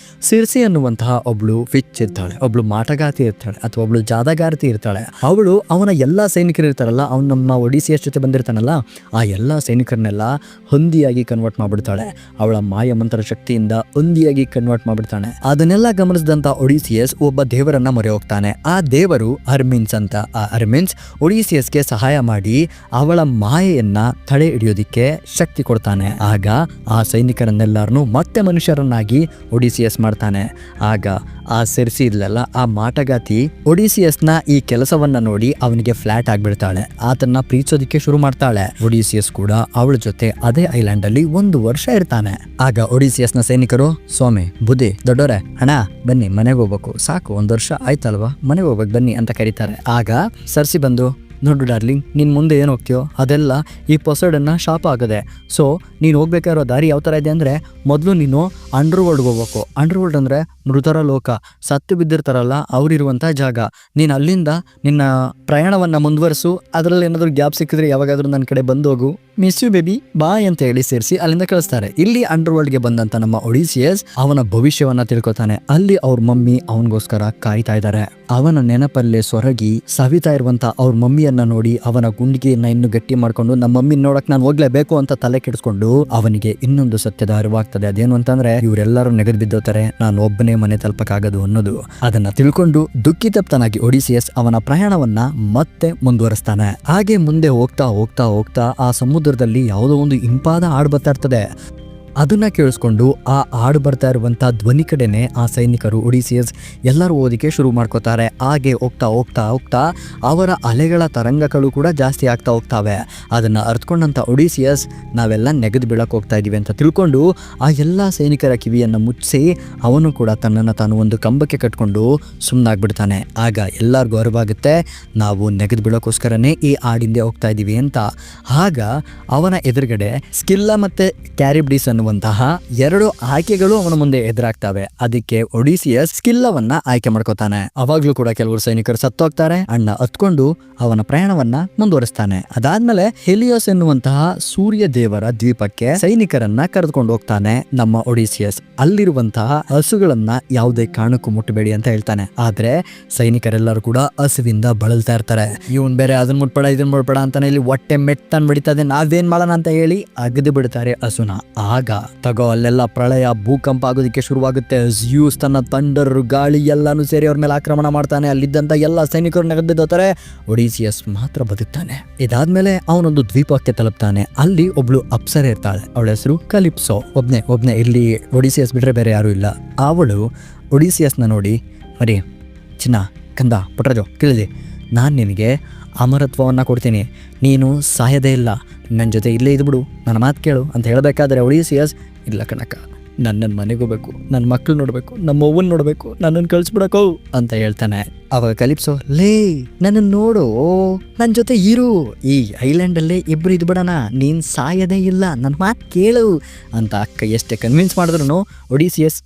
ಸಿರ್ಸಿ ಅನ್ನುವಂತಹ ಒಬ್ಳು ಫಿಚ್ ಇರ್ತಾಳೆ, ಒಬ್ಳು ಮಾಟಗಾತಿ ಇರ್ತಾಳೆ ಅಥವಾ ಒಬ್ಳು ಜಾದಗಾರ್ತಿ ಇರ್ತಾಳೆ. ಅವಳು ಅವನ ಎಲ್ಲಾ ಸೈನಿಕರು ಇರ್ತಾರಲ್ಲ, ಅವ್ನು ನಮ್ಮ ಒಡಿಸಿಯಸ್ ಜೊತೆ ಬಂದಿರ್ತಾನಲ್ಲ, ಆ ಎಲ್ಲಾ ಸೈನಿಕರನ್ನೆಲ್ಲ ಹಂದಿಯಾಗಿ ಕನ್ವರ್ಟ್ ಮಾಡ್ಬಿಡ್ತಾಳೆ. ಅವಳ ಮಾಯ ಮಂತ್ರ ಶಕ್ತಿಯಿಂದ ಹಂದಿಯಾಗಿ ಕನ್ವರ್ಟ್ ಮಾಡ್ಬಿಡ್ತಾನೆ. ಅದನ್ನೆಲ್ಲ ಗಮನಿಸಿದಂತ ಒಡಿಸಿಯಸ್ ಒಬ್ಬ ದೇವರನ್ನ ಮೊರೆ ಹೋಗ್ತಾನೆ. ಆ ದೇವರು ಅರ್ಮಿನ್ಸ್ ಅಂತ. ಆ ಅರ್ಮಿನ್ಸ್ ಒಡಿಸಿಯಸ್ಗೆ ಸಹಾಯ ಮಾಡಿ ಅವಳ ಮಾಯೆಯನ್ನ ತಡೆ ಹಿಡಿಯೋದಿಕ್ಕೆ ಶಕ್ತಿ ಕೊಡ್ತಾನೆ. ಆಗ ಆ ಸೈನಿಕರನ್ನೆಲ್ಲರನ್ನು ಮತ್ತೆ ಮನುಷ್ಯರನ್ನಾಗಿ ಒಡಿಸಿಯಸ್ ಮಾಡ್ತಾನೆ. ಆಗ ಆ ಸೆರ್ಸಿ ಇದ್ಲಲ್ಲ, ಆ ಮಾಟಗಾತಿ ಒಡಿಸಿಯಸ್ನ ಈ ಕೆಲಸವನ್ನ ನೋಡಿ ಅವನಿಗೆ ಫ್ಲಾಟ್ ಆಗ್ಬಿಡ್ತಾಳೆ. ಆತನ್ನ ಪ್ರೀತಿಸೋದಿಕ್ಕೆ ಶುರು ಮಾಡ್ತಾಳೆ. ಒಡಿಸಿಯಸ್ ಕೂಡ ಅವಳ ಜೊತೆ ಅದೇ ಐಲ್ಯಾಂಡ್ ಅಲ್ಲಿ 1 ವರ್ಷ ಇರ್ತಾನೆ. ಆಗ ಒಡಿಸಿಯಸ್ನ ಸೈನಿಕರು, ಸ್ವಾಮಿ ಬುದ್ಧಿ ದೊಡ್ಡೋರೆ, ಹಣ ಬನ್ನಿ ಮನೆಗೆ ಹೋಗ್ಬೇಕು, ಸಾಕು 1 ವರ್ಷ ಆಯ್ತಲ್ವಾ, ಮನೆಗೆ ಹೋಗ್ಬೇಕು ಬನ್ನಿ ಅಂತ ಕರೀತಾರೆ. ಆಗ ಸರ್ಸಿ ಬಂದು, ನೋಡು ಡಾರ್ಲಿಂಗ್, ನೀನು ಮುಂದೆ ಏನು ಹೋಗ್ತೀಯೋ ಅದೆಲ್ಲ ಈ ಪೊಸೈಡನ್ನ ಶಾಪ ಆಗದೆ. ಸೊ ನೀನು ಹೋಗ್ಬೇಕಾಗಿರೋ ದಾರಿ ಯಾವ ಥರ ಇದೆ ಅಂದರೆ, ಮೊದಲು ನೀನು ಅಂಡರ್ ವರ್ಲ್ಡ್ಗೆ ಹೋಗ್ಬೇಕು. ಅಂಡರ್ ವರ್ಲ್ಡ್ ಅಂದರೆ ಮೃತರ ಲೋಕ, ಸತ್ತು ಬಿದ್ದಿರ್ತಾರಲ್ಲ ಅವರಿರುವಂಥ ಜಾಗ. ನೀನು ಅಲ್ಲಿಂದ ನಿನ್ನ ಪ್ರಯಾಣವನ್ನು ಮುಂದುವರಿಸು. ಅದರಲ್ಲಿ ಏನಾದರೂ ಗ್ಯಾಪ್ ಸಿಕ್ಕಿದ್ರೆ ಯಾವಾಗಾದರೂ ನನ್ನ ಕಡೆ ಬಂದೋಗು, ಮಿಸ್ ಯು ಬೇಬಿ ಬಾಯ್ ಅಂತ ಹೇಳಿ ಸೇರಿಸಿ ಅಲ್ಲಿಂದ ಕಳಿಸ್ತಾರೆ. ಇಲ್ಲಿ ಅಂಡರ್ ವರ್ಲ್ಡ್ಗೆ ಬಂದಂತ ನಮ್ಮ ಒಡಿಸಿಯಸ್ ಅವನ ಭವಿಷ್ಯವನ್ನ ತಿಳ್ಕೊತಾನೆ. ಅಲ್ಲಿ ಅವ್ರ ಮಮ್ಮಿ ಅವನಿಗೋಸ್ಕರ ಕಾಯ್ತಾ ಇದ್ದಾರೆ. ಅವನ ನೆನಪಲ್ಲೇ ಸೊರಗಿ ಸವಿತಾ ಇರುವಂತ ಅವ್ರ ಮಮ್ಮಿಯನ್ನ ನೋಡಿ ಅವನ ಗುಂಡಿಗೆಯನ್ನ ಇನ್ನು ಗಟ್ಟಿ ಮಾಡ್ಕೊಂಡು, ನಮ್ಮ ಮಮ್ಮಿ ನೋಡಕ್ ನಾನು ಹೋಗ್ಲೇಬೇಕು ಅಂತ ತಲೆ ಕೆಡಿಸ್ಕೊಂಡು ಅವನಿಗೆ ಇನ್ನೊಂದು ಸತ್ಯದ ಅರಿವಾಗ್ತದೆ. ಅದೇನು ಅಂತಂದ್ರೆ, ಇವರೆಲ್ಲರೂ ನೆಗೆದು ಬಿದ್ದೋತಾರೆ, ನಾನು ಒಬ್ಬನೇ ಮನೆ ತಲುಪಕ್ಕಾಗದು ಅನ್ನೋದು. ಅದನ್ನ ತಿಳ್ಕೊಂಡು ದುಃಖಿತಪ್ತನಾಗಿ ಒಡಿಸಿಯಸ್ ಅವನ ಪ್ರಯಾಣವನ್ನ ಮತ್ತೆ ಮುಂದುವರಿಸ್ತಾನೆ. ಹಾಗೆ ಮುಂದೆ ಹೋಗ್ತಾ ಹೋಗ್ತಾ ಹೋಗ್ತಾ ಆ ಸಮುದ್ರದಲ್ಲಿ ಯಾವುದೋ ಒಂದು ಇಂಪಾದ ಹಾಡು ಬರ್ತಾ ಇರ್ತದೆ. ಅದನ್ನ ಕೇಳಿಸ್ಕೊಂಡು ಆ ಹಾಡು ಬರ್ತಾ ಇರುವಂತ ಧ್ವನಿ ಕಡೆನೆ ಆ ಸೈನಿಕರು ಒಡಿಸಿಯಸ್ ಎಲ್ಲರೂ ಓದಿಕೆ ಶುರು ಮಾಡ್ಕೋತಾರೆ. ಹಾಗೆ ಹೋಗ್ತಾ ಹೋಗ್ತಾ ಹೋಗ್ತಾ ಅವರ ಅಲೆಗಳ ತರಂಗಗಳು ಕೂಡ ಜಾಸ್ತಿ ಆಗ್ತಾ ಹೋಗ್ತಾವೆ. ಅದನ್ನ ಅರ್ಥಕೊಂಡಂತ ಒಡಿಸಿಯಸ್ ನಾವೆಲ್ಲ ನೆಗೆದು ಬೀಳಕ್ ಹೋಗ್ತಾ ಇದೀವಿ ಅಂತ ತಿಳ್ಕೊಂಡು ಆ ಎಲ್ಲ ಸೈನಿಕರ ಕಿವಿಯನ್ನ ಮುಚ್ಚಿಸಿ ಅವನು ಕೂಡ ತನ್ನನ್ನು ತಾನು ಒಂದು ಕಂಬಕ್ಕೆ ಕಟ್ಕೊಂಡು ಸುಮ್ಮನಾಗ್ಬಿಡ್ತಾನೆ. ಆಗ ಎಲ್ಲರಿಗೂ ಅರಿವಾಗುತ್ತೆ, ನಾವು ನೆಗೆದು ಬೀಳೋಕ್ಕೋಸ್ಕರನೇ ಈ ಹಾಡಿಂದೆ ಹೋಗ್ತಾ ಇದೀವಿ ಅಂತ. ಆಗ ಅವನ ಎದುರುಗಡೆ ಸ್ಕಿಲ್ಲಾ ಮತ್ತೆ ಕ್ಯಾರಿಬ್ಡಿಸ್ ಅನ್ನುವಂತಹ 2 ಆಯ್ಕೆಗಳು ಅವನ ಮುಂದೆ ಎದುರಾಗ್ತವೆ. ಅದಕ್ಕೆ ಒಡಿಸಿಯಸ್ ಸ್ಕಿಲ್ಲವನ್ನ ಆಯ್ಕೆ ಮಾಡ್ಕೋತಾನೆ. ಅವಾಗ್ಲೂ ಕೂಡ ಕೆಲವರು ಸೈನಿಕರು ಸತ್ತೋಗ್ತಾರೆ. ಅಣ್ಣ ಹತ್ಕೊಂಡು ಅವನ ಪ್ರಯಾಣವನ್ನ ಮುಂದುವರಿಸ್ತಾನೆ. ಅದಾದ್ಮೇಲೆ ಹೆಲಿಯೋಸ್ ಎನ್ನುವಂತಹ ಸೂರ್ಯ ದೇವರ ದ್ವೀಪಕ್ಕೆ ಸೈನಿಕರನ್ನ ಕರೆದುಕೊಂಡು ಹೋಗ್ತಾನೆ ನಮ್ಮ ಒಡಿಸಿಯಸ್. ಅಲ್ಲಿರುವಂತಹ ಹಸುಗಳನ್ನ ಯಾವುದೇ ಕಾರಣಕ್ಕೂ ಮುಟ್ಟಬೇಡಿ ಅಂತ ಹೇಳ್ತಾನೆ. ಆದ್ರೆ ಸೈನಿಕರೆಲ್ಲರೂ ಕೂಡ ಹಸುವಿಂದ ಬಳಲ್ತಾ ಇರ್ತಾರೆ. ಇವನ್ ಬೇರೆ ಅದನ್ನ ಮುಟ್ಬೇಡ ಇದನ್ನ ಮುಟ್ಬೇಡ ಅಂತಾನೆ ಇಲ್ಲಿ ಹೊಟ್ಟೆ ಮೆಟ್ಟನ್ ಬಡಿತದೆ, ನಾವೇನ್ ಮಾಡೋಣ ಅಂತ ಹೇಳಿ ಅಗದು ಬಿಡ್ತಾರೆ ಹಸುನ. ಆಗ ತಗೋ ಅಲ್ಲೆಲ್ಲ ಪ್ರಳಯ ಭೂಕಂಪ ಆಗೋದಕ್ಕೆ ಶುರುವಾಗುತ್ತೆ. ಜ್ಯೂಸ್ ತನ್ನ ಥಂಡರ್ ಗಾಳಿ ಎಲ್ಲಾನು ಸೇರಿ ಅವ್ರ ಮೇಲೆ ಆಕ್ರಮಣ ಮಾಡ್ತಾನೆ. ಅಲ್ಲಿದ್ದಂತ ಎಲ್ಲ ಸೈನಿಕರು ನೆಗೆದಿದ್ದಾರೆ. ಒಡಿಸಿಯಸ್ ಮಾತ್ರ ಬದುಕ್ತಾನೆ. ಇದಾದ್ಮೇಲೆ ಅವನೊಂದು ದ್ವೀಪಕ್ಕೆ ತಲುಪ್ತಾನೆ. ಅಲ್ಲಿ ಒಬ್ಳು ಅಪ್ಸರೆ ಇರ್ತಾಳೆ. ಅವಳ ಹೆಸರು ಕಲಿಪ್ಸೋ. ಒಬ್ನೇ ಇಲ್ಲಿ ಒಡಿಸಿಯಸ್ ಬಿಟ್ರೆ ಬೇರೆ ಯಾರು ಇಲ್ಲ. ಅವಳು ಒಡಿಸಿಯಸ್ನ ನೋಡಿ, ಮರಿ ಚಿನ್ನ ಕಂದ ಪುಟ್ರಾಜು ಕೇಳಿದೆ, ನಾನು ನಿನಗೆ ಅಮರತ್ವವನ್ನು ಕೊಡ್ತೀನಿ, ನೀನು ಸಾಯದೇ ಇಲ್ಲ, ನನ್ನ ಜೊತೆ ಇಲ್ಲೇ ಇದ್ಬಿಡು, ನನ್ನ ಮಾತು ಕೇಳು ಅಂತ ಹೇಳಬೇಕಾದ್ರೆ ಒಡಿಸಿಯಸ್, ಇಲ್ಲ ಕಣಕ್ಕ, ನನ್ನ ಮನೆಗೆ ಹೋಗ್ಬೇಕು, ನನ್ನ ಮಕ್ಕಳು ನೋಡಬೇಕು, ನಮ್ಮ ಅವ್ವನ್ನ ನೋಡಬೇಕು, ನನ್ನನ್ನು ಕಳಿಸ್ಬಿಡಕೋ ಅಂತ ಹೇಳ್ತಾನೆ. ಅವಾಗ ಕಲಿಪ್ಸೋ, ಲೇ ನನ್ನನ್ನು ನೋಡು, ನನ್ನ ಜೊತೆ ಇರು, ಈ ಐಲ್ಯಾಂಡಲ್ಲೇ ಇಬ್ಬರು ಇದ್ಬಿಡೋಣ, ನೀನು ಸಾಯದೇ ಇಲ್ಲ, ನನ್ನ ಮಾತು ಕೇಳು ಅಂತ ಅಕ್ಕ ಎಷ್ಟೇ ಕನ್ವಿನ್ಸ್ ಮಾಡಿದ್ರು ಒಡಿಸಿಯಸ್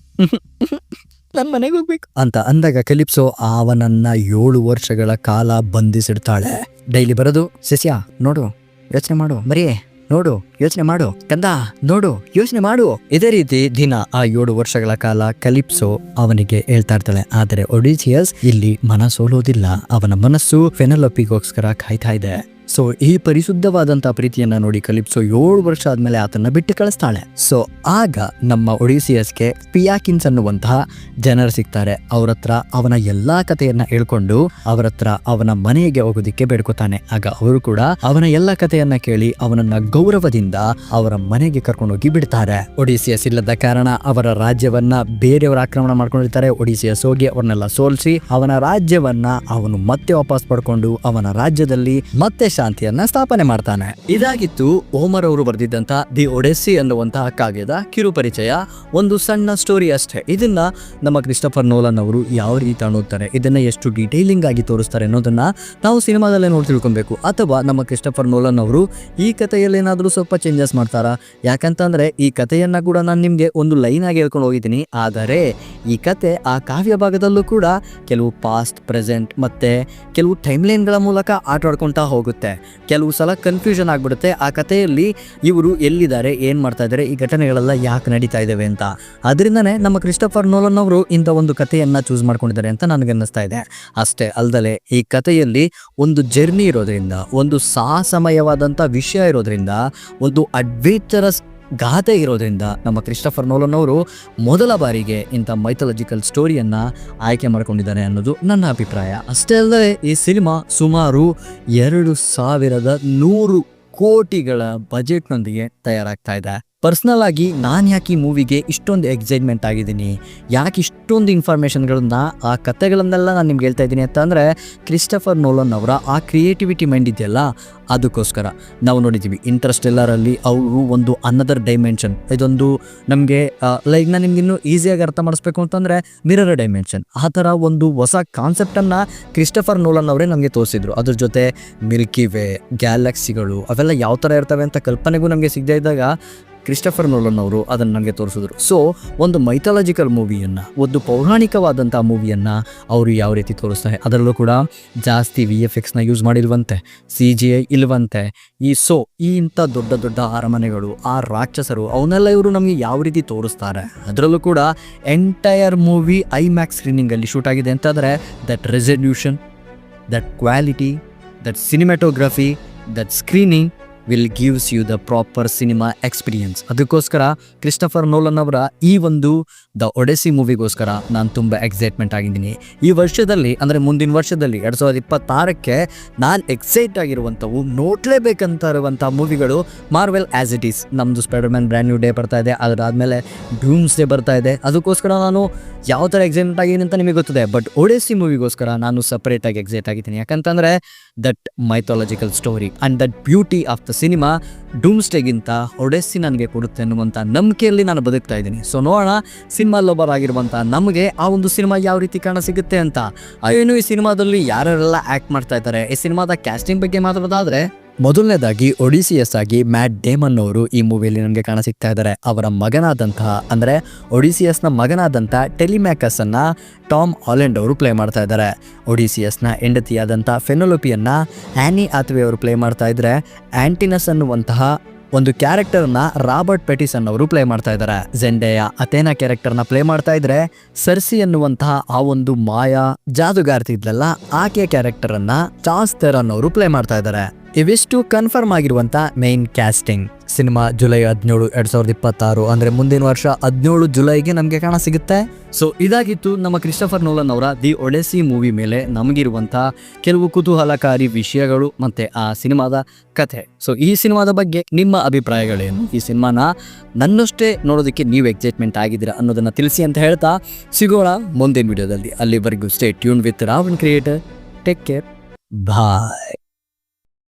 ನನ್ನ ಮನೆಗೆ ಹೋಗ್ಬೇಕು ಅಂತ ಅಂದಾಗ ಕಲಿಪ್ಸೋ ಅವನನ್ನ 7 ವರ್ಷಗಳ ಕಾಲ ಬಂಧಿಸಿಡ್ತಾಳೆ. ಡೈಲಿ ಬರೋದು, ಸಸ್ಯ ನೋಡು ಯೋಚನೆ ಮಾಡು, ಬರೀ ನೋಡು ಯೋಚನೆ ಮಾಡು, ಕಂದ ನೋಡು ಯೋಚನೆ ಮಾಡು, ಇದೇ ರೀತಿ ದಿನ ಆ 7 ವರ್ಷಗಳ ಕಾಲ ಕಲಿಪ್ಸೋ ಅವನಿಗೆ ಹೇಳ್ತಾ ಇರ್ತಾಳೆ. ಆದರೆ ಒಡಿಸಿಯಸ್ ಇಲ್ಲಿ ಮನಸೋಲೋದಿಲ್ಲ. ಅವನ ಮನಸ್ಸು ಫೆನೆಲೋಪಿಗೋಸ್ಕರ ಕಾಯ್ತಾ ಇದೆ. ಸೊ ಈ ಪರಿಶುದ್ಧವಾದಂತಹ ಪ್ರೀತಿಯನ್ನ ನೋಡಿ ಕಲಿಪ್ಸೋ 7 ವರ್ಷ ಆದ್ಮೇಲೆ ಆತನ್ನ ಬಿಟ್ಟು ಕಳಿಸ್ತಾಳೆ. ಸೊ ಆಗ ನಮ್ಮ ಒಡಿಸಿಯಸ್ಗೆ ಪಿಯಾಕಿನ್ಸ್ ಅನ್ನುವಂತಹ ಜನರು ಸಿಗ್ತಾರೆ. ಅವ್ರ ಹತ್ರ ಅವನ ಎಲ್ಲಾ ಕಥೆಯನ್ನ ಹೇಳ್ಕೊಂಡು ಅವ್ರ ಹತ್ರ ಅವನ ಮನೆಗೆ ಹೋಗೋದಿಕ್ಕೆ ಬೇಡ್ಕೊತಾನೆ. ಆಗ ಅವರು ಕೂಡ ಅವನ ಎಲ್ಲಾ ಕಥೆಯನ್ನ ಕೇಳಿ ಅವನನ್ನ ಗೌರವದಿಂದ ಅವರ ಮನೆಗೆ ಕರ್ಕೊಂಡೋಗಿ ಬಿಡ್ತಾರೆ. ಒಡಿಸಿಯಸ್ ಇಲ್ಲದ ಕಾರಣ ಅವರ ರಾಜ್ಯವನ್ನ ಬೇರೆಯವರು ಆಕ್ರಮಣ ಮಾಡ್ಕೊಂಡಿರ್ತಾರೆ. ಒಡಿಸಿಯಸ್ ಹೋಗಿ ಅವ್ರನ್ನೆಲ್ಲ ಸೋಲಿಸಿ ಅವನ ರಾಜ್ಯವನ್ನ ಅವನು ಮತ್ತೆ ವಾಪಸ್ ಪಡ್ಕೊಂಡು ಅವನ ರಾಜ್ಯದಲ್ಲಿ ಮತ್ತೆ ಶಾಂತಿಯನ್ನ ಸ್ಥಾಪನೆ ಮಾಡ್ತಾನೆ. ಇದಾಗಿತ್ತು ಹೋಮರ್ ಅವರು ಬರೆದಿದ್ದಂತ ದಿ ಒಡೆಸ್ಸಿ ಅನ್ನುವಂತಹ ಕಾವ್ಯದ ಕಿರುಪರಿಚಯ, ಒಂದು ಸಣ್ಣ ಸ್ಟೋರಿ ಅಷ್ಟೇ. ಇದನ್ನ ನಮ್ಮ ಕ್ರಿಸ್ಟೋಫರ್ ನೋಲನ್ ಅವರು ಯಾವ ರೀತಿ ನೋಡ್ತಾರೆ, ಇದನ್ನ ಎಷ್ಟು ಡೀಟೇಲಿಂಗ್ ಆಗಿ ತೋರಿಸ್ತಾರೆ ಅನ್ನೋದನ್ನ ನಾವು ಸಿನಿಮಾದಲ್ಲೇ ನೋಡಿ ತಿಳ್ಕೊಬೇಕು. ಅಥವಾ ನಮ್ಮ ಕ್ರಿಸ್ಟೋಫರ್ ನೋಲನ್ ಅವರು ಈ ಕಥೆಯಲ್ಲಿ ಏನಾದರೂ ಸ್ವಲ್ಪ ಚೇಂಜಸ್ ಮಾಡ್ತಾರಾ? ಯಾಕಂತಂದ್ರೆ ಈ ಕಥೆಯನ್ನ ಕೂಡ ನಾನು ನಿಮ್ಗೆ ಒಂದು ಲೈನ್ ಆಗಿ ಹೇಳ್ಕೊಂಡು ಹೋಗಿದ್ದೀನಿ. ಆದರೆ ಈ ಕತೆ ಆ ಕಾವ್ಯ ಭಾಗದಲ್ಲೂ ಕೂಡ ಕೆಲವು ಪಾಸ್ಟ್, ಪ್ರೆಸೆಂಟ್ ಮತ್ತೆ ಕೆಲವು ಟೈಮ್ಲೈನ್ಗಳ ಮೂಲಕ ಆಟ ಆಡ್ಕೊಳ್ತಾ ಹೋಗುತ್ತೆ. ಕೆಲವು ಸಲ ಕನ್ಫ್ಯೂಷನ್ ಆಗ್ಬಿಡುತ್ತೆ ಆ ಕಥೆಯಲ್ಲಿ ಇವರು ಎಲ್ಲಿದ್ದಾರೆ, ಏನ್ ಮಾಡ್ತಾ ಇದ್ದಾರೆ, ಈ ಘಟನೆಗಳೆಲ್ಲ ಯಾಕೆ ನಡೀತಾ ಇದ್ದಾವೆ ಅಂತ. ಅದರಿಂದನೇ ನಮ್ಮ ಕ್ರಿಸ್ಟೋಫರ್ ನೋಲನ್ ಅವರು ಇಂಥ ಒಂದು ಕಥೆಯನ್ನ ಚೂಸ್ ಮಾಡ್ಕೊಂಡಿದ್ದಾರೆ ಅಂತ ನನಗೆ ಅನ್ನಿಸ್ತಾ ಇದೆ. ಅಷ್ಟೇ ಅಲ್ಲದೆ ಈ ಕಥೆಯಲ್ಲಿ ಒಂದು ಜರ್ನಿ ಇರೋದ್ರಿಂದ, ಒಂದು ಸಾಹಸಮಯವಾದಂಥ ವಿಷಯ ಇರೋದ್ರಿಂದ, ಒಂದು ಅಡ್ವೆಂಚರಸ್ ಗಾಥೆ ಇರೋದ್ರಿಂದ ನಮ್ಮ ಕ್ರಿಸ್ಟೋಫರ್ ನೋಲನ್ ಅವರು ಮೊದಲ ಬಾರಿಗೆ ಇಂಥ ಮೈಥಾಲಜಿಕಲ್ ಸ್ಟೋರಿಯನ್ನ ಆಯ್ಕೆ ಮಾಡ್ಕೊಂಡಿದ್ದಾರೆ ಅನ್ನೋದು ನನ್ನ ಅಭಿಪ್ರಾಯ. ಅಷ್ಟೇ ಅಲ್ಲದೆ ಈ ಸಿನಿಮಾ ಸುಮಾರು 2100 ಕೋಟಿಗಳ ಬಜೆಟ್ನೊಂದಿಗೆ ತಯಾರಾಗ್ತಾ ಇದೆ. ಪರ್ಸ್ನಲ್ ಆಗಿ ನಾನು ಯಾಕೆ ಈ ಮೂವಿಗೆ ಇಷ್ಟೊಂದು ಎಕ್ಸೈಟ್ಮೆಂಟ್ ಆಗಿದ್ದೀನಿ, ಯಾಕೆ ಇಷ್ಟೊಂದು ಇನ್ಫಾರ್ಮೇಷನ್ಗಳನ್ನ, ಆ ಕಥೆಗಳನ್ನೆಲ್ಲ ನಾನು ನಿಮ್ಗೆ ಹೇಳ್ತಾ ಇದ್ದೀನಿ ಅಂತ ಅಂದರೆ, ಕ್ರಿಸ್ಟೋಫರ್ ನೋಲನ್ ಅವರ ಆ ಕ್ರಿಯೇಟಿವಿಟಿ ಮೈಂಡ್ ಇದೆಯಲ್ಲ ಅದಕ್ಕೋಸ್ಕರ. ನಾವು ನೋಡಿದ್ದೀವಿ ಇಂಟರ್ಸ್ಟೆಲ್ಲರಲ್ಲಿ ಅವರು ಒಂದು ಅನದರ್ ಡೈಮೆನ್ಷನ್, ಇದೊಂದು ನಮಗೆ ಲೈಕ್ ನಾನು ನಿಮ್ಗೆ ಇನ್ನೂ ಈಸಿಯಾಗಿ ಅರ್ಥ ಮಾಡಿಸ್ಬೇಕು ಅಂತಂದರೆ ಮಿರರ್ ಡೈಮೆನ್ಷನ್, ಆ ಥರ ಒಂದು ಹೊಸ ಕಾನ್ಸೆಪ್ಟನ್ನು ಕ್ರಿಸ್ಟೋಫರ್ ನೋಲನ್ ಅವರೇ ನಮಗೆ ತೋರಿಸಿದ್ರು. ಅದ್ರ ಜೊತೆ ಮಿಲ್ಕಿ ವೇ, ಗ್ಯಾಲಕ್ಸಿಗಳು ಅವೆಲ್ಲ ಯಾವ ಥರ ಇರ್ತವೆ ಅಂತ ಕಲ್ಪನೆಗೂ ನಮಗೆ ಸಿಗದೇ ಇದ್ದಾಗ ಕ್ರಿಸ್ಟೋಫರ್ ನೋಲನ್ ಅವರು ಅದನ್ನು ನನಗೆ ತೋರಿಸಿದ್ರು. ಸೊ ಒಂದು ಮೈಥಾಲಜಿಕಲ್ ಮೂವಿಯನ್ನು, ಒಂದು ಪೌರಾಣಿಕವಾದಂಥ ಮೂವಿಯನ್ನು ಅವರು ಯಾವ ರೀತಿ ತೋರಿಸ್ತಾರೆ, ಅದರಲ್ಲೂ ಕೂಡ ಜಾಸ್ತಿ VFXನ ಯೂಸ್ ಮಾಡಿಲ್ವಂತೆ, CGI ಇಲ್ವಂತೆ. ಈ ಇಂಥ ದೊಡ್ಡ ದೊಡ್ಡ ಅರಮನೆಗಳು, ಆ ರಾಕ್ಷಸರು, ಅವನ್ನೆಲ್ಲ ಇವರು ನಮಗೆ ಯಾವ ರೀತಿ ತೋರಿಸ್ತಾರೆ. ಅದರಲ್ಲೂ ಕೂಡ ಎಂಟೈರ್ ಮೂವಿ IMAX ಸ್ಕ್ರೀನಿಂಗಲ್ಲಿ ಶೂಟ್ ಆಗಿದೆ ಅಂತಂದರೆ that resolution, that quality, that cinematography, that screening will gives you the proper cinema experience. ಅದಕ್ಕೋಸ್ಕರ ಕ್ರಿಸ್ಟೋಫರ್ ನೋಲನ್ ಅವರ ಈ ಒಂದು ದ ಒಡೆಸ್ಸಿ ಮೂವಿಗೋಸ್ಕರ ನಾನು ತುಂಬ ಎಕ್ಸೈಟ್ಮೆಂಟ್ ಆಗಿದ್ದೀನಿ. ಈ ವರ್ಷದಲ್ಲಿ ಅಂದರೆ ಮುಂದಿನ ವರ್ಷದಲ್ಲಿ 2026ಕ್ಕೆ ನಾನು ಎಕ್ಸೈಟ್ ಆಗಿರುವಂಥವು, ನೋಡಲೇಬೇಕಂತ ಇರುವಂಥ ಮೂವಿಗಳು ಮಾರ್ವೆಲ್ ಆ್ಯಸ್ ಇಟ್ ಈಸ್. ನಮ್ಮದು ಸ್ಪೈಡರ್ಮ್ಯಾನ್ ಬ್ರ್ಯಾಂಡ್ ನ್ಯೂ ಡೇ ಬರ್ತಾ ಇದೆ, ಅದಾದಮೇಲೆ ಡೂಮ್ಸ್ ಡೇ ಬರ್ತಾ ಇದೆ. ಅದಕ್ಕೋಸ್ಕರ ನಾನು ಯಾವ ಥರ ಎಕ್ಸೈಟ್ಮೆಂಟ್ ಆಗಿದ್ದೀನಿ ಅಂತ ನಿಮಗೆ ಗೊತ್ತಿದೆ. ಬಟ್ ಒಡೆಸ್ಸಿ ಮೂವಿಗೋಸ್ಕರ ನಾನು ಸಪ್ರೇಟಾಗಿ ಎಕ್ಸೈಟ್ ಆಗಿದ್ದೀನಿ. ಯಾಕಂತಂದರೆ that mythological story and that beauty of the cinema ಡೂಮ್ಸ್ಡೇಗಿಂತ ಒಡೆಸ್ಸಿ ನನಗೆ ಕೊಡುತ್ತೆ ಅನ್ನುವಂಥ ನಂಬಿಕೆಯಲ್ಲಿ ನಾನು ಬದುಕ್ತಾ ಇದ್ದೀನಿ. ಸೊ ನೋಡೋಣ ಸಿನಿಮಾ ಲವರ್ ಆಗಿರುವಂಥ ನಮಗೆ ಆ ಒಂದು ಸಿನಿಮಾ ಯಾವ ರೀತಿ ಕಾಣ ಸಿಗುತ್ತೆ ಅಂತ. ಏನು ಈ ಸಿನಿಮಾದಲ್ಲಿ ಯಾರ್ಯಾರೆಲ್ಲ ಆ್ಯಕ್ಟ್ ಮಾಡ್ತಾ ಇದ್ದಾರೆ, ಈ ಸಿನಿಮಾದ ಕ್ಯಾಸ್ಟಿಂಗ್ ಬಗ್ಗೆ ಮಾತಾಡೋದಾದರೆ ಮೊದಲನೇದಾಗಿ ಒಡಿಸಿಯಸ್ ಆಗಿ ಮ್ಯಾಟ್ ಡೇಮನ್ ಅವರು ಈ ಮೂವಿಯಲ್ಲಿ ನಮಗೆ ಕಾಣ ಸಿಗ್ತಾ ಇದ್ದಾರೆ. ಅವರ ಮಗನಾದಂತಹ ಅಂದರೆ ಒಡಿಸಿಯಸ್ನ ಮಗನಾದಂಥ ಟೆಲಿಮ್ಯಾಕಸ್ ಅನ್ನ ಟಾಮ್ ಹಾಲೆಂಡ್ ಅವರು ಪ್ಲೇ ಮಾಡ್ತಾ ಇದ್ದಾರೆ. ಒಡಿಸಿಯಸ್ನ ಹೆಂಡತಿಯಾದಂಥ ಫೆನೋಲೋಪಿಯನ್ನ ಆ್ಯನಿ ಆಥ್ವೆ ಅವರು ಪ್ಲೇ ಮಾಡ್ತಾ ಇದ್ರೆ, ಆಂಟಿನಸ್ ಅನ್ನುವಂತಹ ಒಂದು ಕ್ಯಾರೆಕ್ಟರ್ನ ರಾಬರ್ಟ್ ಪೆಟಿಸನ್ ಅವರು ಪ್ಲೇ ಮಾಡ್ತಾ ಇದ್ದಾರೆ. ಜೆಂಡೆಯ ಅಥೇನಾ ಕ್ಯಾರೆಕ್ಟರ್ನ ಪ್ಲೇ ಮಾಡ್ತಾ ಇದ್ರೆ, ಸರ್ಸಿ ಅನ್ನುವಂತಹ ಆ ಒಂದು ಮಾಯಾ ಜಾದುಗಾರ್ತಿ ಇದ್ಲಲ್ಲ ಆಕೆಯ ಕ್ಯಾರೆಕ್ಟರನ್ನ ಚಾರ್ಲ್ಸ್ ಥೆರಾನ್ ಅವರು ಪ್ಲೇ ಮಾಡ್ತಾ ಇದ್ದಾರೆ. ಇವಿಷ್ಟು ಕನ್ಫರ್ಮ್ ಆಗಿರುವಂಥ ಮೇನ್ ಕ್ಯಾಸ್ಟಿಂಗ್. ಸಿನಿಮಾ ಜುಲೈ 17, 2026 ಅಂದರೆ ಮುಂದಿನ ವರ್ಷ 17 ಜುಲೈಗೆ ನಮಗೆ ಕಾಣ ಸಿಗುತ್ತೆ. ಸೊ ಇದಾಗಿತ್ತು ನಮ್ಮ ಕ್ರಿಸ್ಟೋಫರ್ ನೋಲನ್ ಅವರ ದಿ ಒಡೆಸ್ಸಿ ಮೂವಿ ಮೇಲೆ ನಮಗಿರುವಂಥ ಕೆಲವು ಕುತೂಹಲಕಾರಿ ವಿಷಯಗಳು ಮತ್ತು ಆ ಸಿನಿಮಾದ ಕಥೆ. ಸೊ ಈ ಸಿನಿಮಾದ ಬಗ್ಗೆ ನಿಮ್ಮ ಅಭಿಪ್ರಾಯಗಳೇನು, ಈ ಸಿನಿಮಾನ ನನ್ನಷ್ಟೇ ನೋಡೋದಕ್ಕೆ ನೀವು ಎಕ್ಸೈಟ್ಮೆಂಟ್ ಆಗಿದ್ದೀರಾ ಅನ್ನೋದನ್ನು ತಿಳಿಸಿ ಅಂತ ಹೇಳ್ತಾ ಸಿಗೋಣ ಮುಂದಿನ ವಿಡಿಯೋದಲ್ಲಿ. ಅಲ್ಲಿವರೆಗೂ stay tune with Ravan creator. Take care, bye.